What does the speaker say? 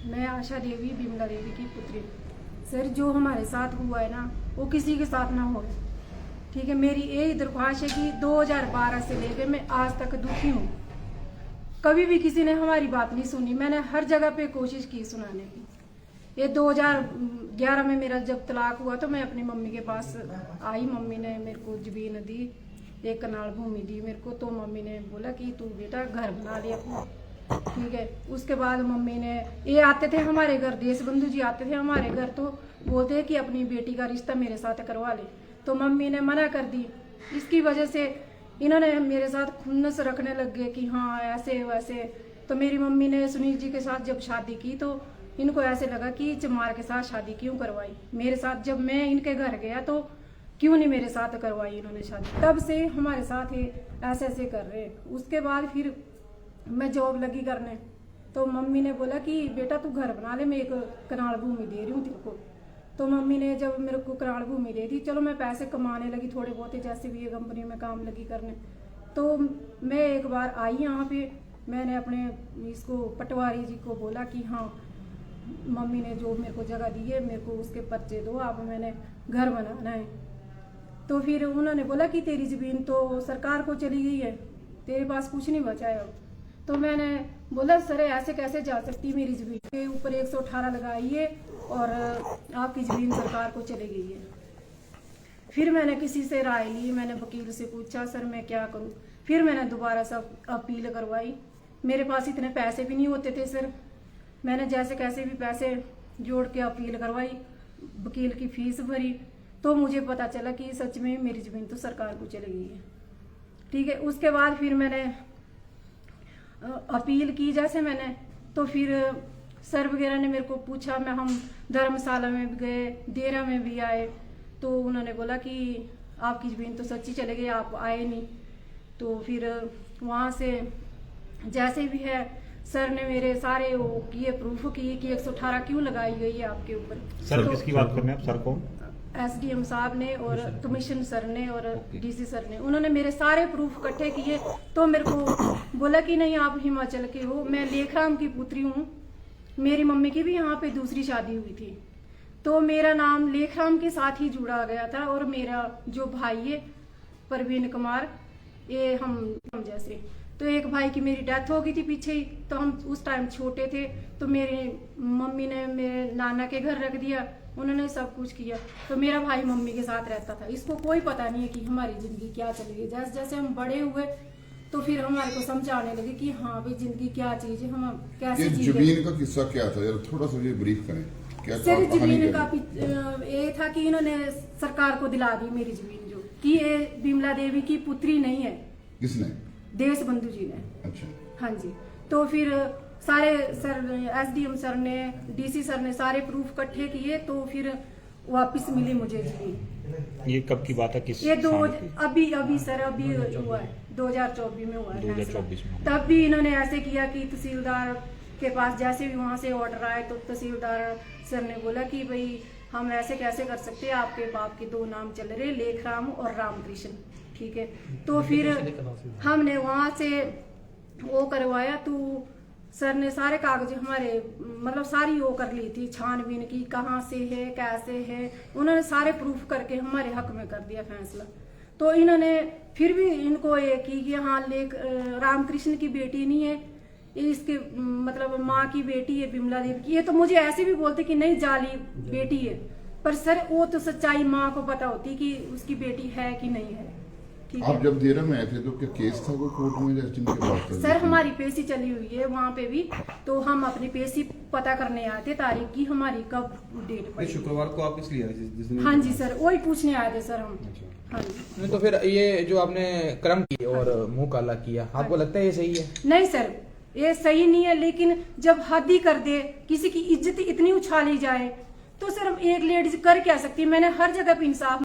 मैं आशा देवी बिमला देवी की पुत्री। सर जो हमारे साथ हुआ है ना वो किसी के साथ ना हो। ठीक है, मेरी यही दरख्वास्त है कि 2012 से लेकर मैं आज तक दुखी हूँ। कभी भी किसी ने हमारी बात नहीं सुनी। मैंने हर जगह पे कोशिश की सुनाने की। ये 2011 में मेरा जब तलाक हुआ तो मैं अपनी मम्मी के पास आई। मम्मी ने मेरे को जमीन दी, 1 कनाल भूमि दी मेरे को। तो मम्मी ने बोला कि तू बेटा घर बना ले अपना। ठीक है, उसके बाद मम्मी ने ये आते थे हमारे घर, देश बंधु जी आते थे हमारे घर, तो बोलते कि अपनी बेटी का रिश्ता मेरे साथ करवा ले। तो मम्मी ने मना कर दी। इसकी वजह से इन्होंने मेरे साथ खुन्नस रखने लग गए कि हाँ ऐसे वैसे। तो मेरी मम्मी ने सुनील जी के साथ जब शादी की तो इनको ऐसे लगा कि चमार के साथ शादी क्यों करवाई मेरे साथ। जब मैं इनके घर गया तो क्यों नहीं मेरे साथ करवाई इन्होंने शादी। तब से हमारे साथ ही ऐसे ऐसे कर रहे। उसके बाद फिर मैं जॉब लगी करने तो मम्मी ने बोला कि बेटा तू घर बना ले, मैं 1 कनाल भूमि दे रही हूँ तेरे को। तो मम्मी ने जब मेरे को कनाल भूमि दे दी, चलो मैं पैसे कमाने लगी थोड़े बहुत, जैसे भी ये कंपनी में काम लगी करने। तो मैं एक बार आई यहाँ पे, मैंने अपने इसको पटवारी जी को बोला कि हाँ मम्मी ने जो मेरे को जगह दी है मेरे को उसके पर्चे दो आप, मैंने घर बनाना है। तो फिर उन्होंने बोला कि तेरी ज़मीन तो सरकार को चली गई है, तेरे पास कुछ नहीं बचा है अब। तो मैंने बोला सर ऐसे कैसे जा सकती मेरी ज़मीन के ऊपर 118 लगाई है और आपकी ज़मीन सरकार को चली गई है। फिर मैंने किसी से राय ली, मैंने वकील से पूछा सर मैं क्या करूं। फिर मैंने दोबारा से अपील करवाई। मेरे पास इतने पैसे भी नहीं होते थे सर। मैंने जैसे कैसे भी पैसे जोड़ के अपील करवाई, वकील की फीस भरी। तो मुझे पता चला कि सच में मेरी ज़मीन तो सरकार को चली गई है। ठीक है, उसके बाद फिर मैंने अपील की जैसे मैंने, तो फिर सर वगैरह ने मेरे को पूछा। हम धर्मशाला में भी गए, देरा में भी आए, तो उन्होंने बोला कि आपकी ज़मीन तो सच्ची चले गई, आप आए नहीं। तो फिर वहाँ से जैसे भी है सर ने मेरे सारे वो किए, प्रूफ किए कि 118 क्यों लगाई गई है आपके ऊपर। सर तो किसकी बात कर रहे हैं आप? सर कौन? SDM साहब ने और कमीशन सर ने और DC सर ने, उन्होंने मेरे सारे प्रूफ इकट्ठे किए। तो मेरे को बोला कि नहीं आप हिमाचल के हो, मैं लेखराम की पुत्री हूँ। मेरी मम्मी की भी यहाँ पे दूसरी शादी हुई थी, तो मेरा नाम लेखराम के साथ ही जुड़ा गया था। और मेरा जो भाई है परवीन कुमार, ये हम जैसे, तो एक भाई की मेरी डेथ हो गई थी पीछे ही, तो हम उस टाइम छोटे थे। तो मेरी मम्मी ने मेरे नाना के घर रख दिया, उन्होंने सब कुछ किया। तो मेरा भाई मम्मी के साथ रहता था। इसको कोई पता नहीं है कि हमारी जिंदगी क्या चलेगी। जैसे जैसे हम बड़े हुए तो फिर हमारे को समझाने लगे कि हाँ भाई जिंदगी क्या चीज है, हम कैसे जी। जमीन का किस्सा क्या था, जरा थोड़ा सा ये ब्रीफ करें। क्या सर जमीन का का ये था कि इन्होंने सरकार को दिला दी मेरी जमीन, जो कि ये बिमला देवी की पुत्री नहीं है। किसने? देश बंधु जी ने। अच्छा, हाँ जी। तो फिर सारे सर, SDM सर ने, DC सर ने सारे प्रूफ इकट्ठे किए, तो फिर वापस मिली मुझे जमीन। ये कब की बात है? किस ये साल की? अभी सर अभी हुआ है, 2024 में हुआ है। 2024 में। तब भी इन्होंने ऐसे किया कि तहसीलदार के पास जैसे भी वहाँ से ऑर्डर आए तो तहसीलदार सर ने बोला कि भाई हम ऐसे कैसे कर सकते हैं, आपके बाप के 2 नाम चल रहे, लेखराम और रामकृष्ण। ठीक है, तो फिर हमने वहाँ से वो करवाया। तो सर ने सारे कागज हमारे मतलब सारी वो कर ली थी, छानबीन की कहाँ से है कैसे है, उन्होंने सारे प्रूफ करके हमारे हक में कर दिया फैसला। तो इन्होंने फिर भी इनको ये की कि हाँ रामकृष्ण की बेटी नहीं है, इसके मतलब माँ की बेटी है बिमला देवी की। ये तो मुझे ऐसे भी बोलते कि नहीं जाली बेटी है, पर सर वो तो सच्चाई माँ को पता होती कि उसकी बेटी है कि नहीं है। आप जब देरा में आए थे तो क्या केस था वो कोर्ट में जिनके बात कर? सर हमारी पेशी चली हुई है वहाँ पे भी, तो हम अपनी पेशी पता करने आए थे तारीख की हमारी कब डेट पड़ी। शुक्रवार को आप इसलिए आए थे? हाँ जी सर, वही पूछने आए थे सर हम। हाँ जी। तो फिर ये जो आपने क्रम किया और मुंह काला किया, आपको लगता है ये सही है? नहीं सर, ये सही नहीं है, लेकिन जब हद ही कर दे, किसी की इज्जत इतनी उछाली जाए, तो सर हम एक लेडीज कर क्या सकती है। मैंने हर जगह पे इंसाफ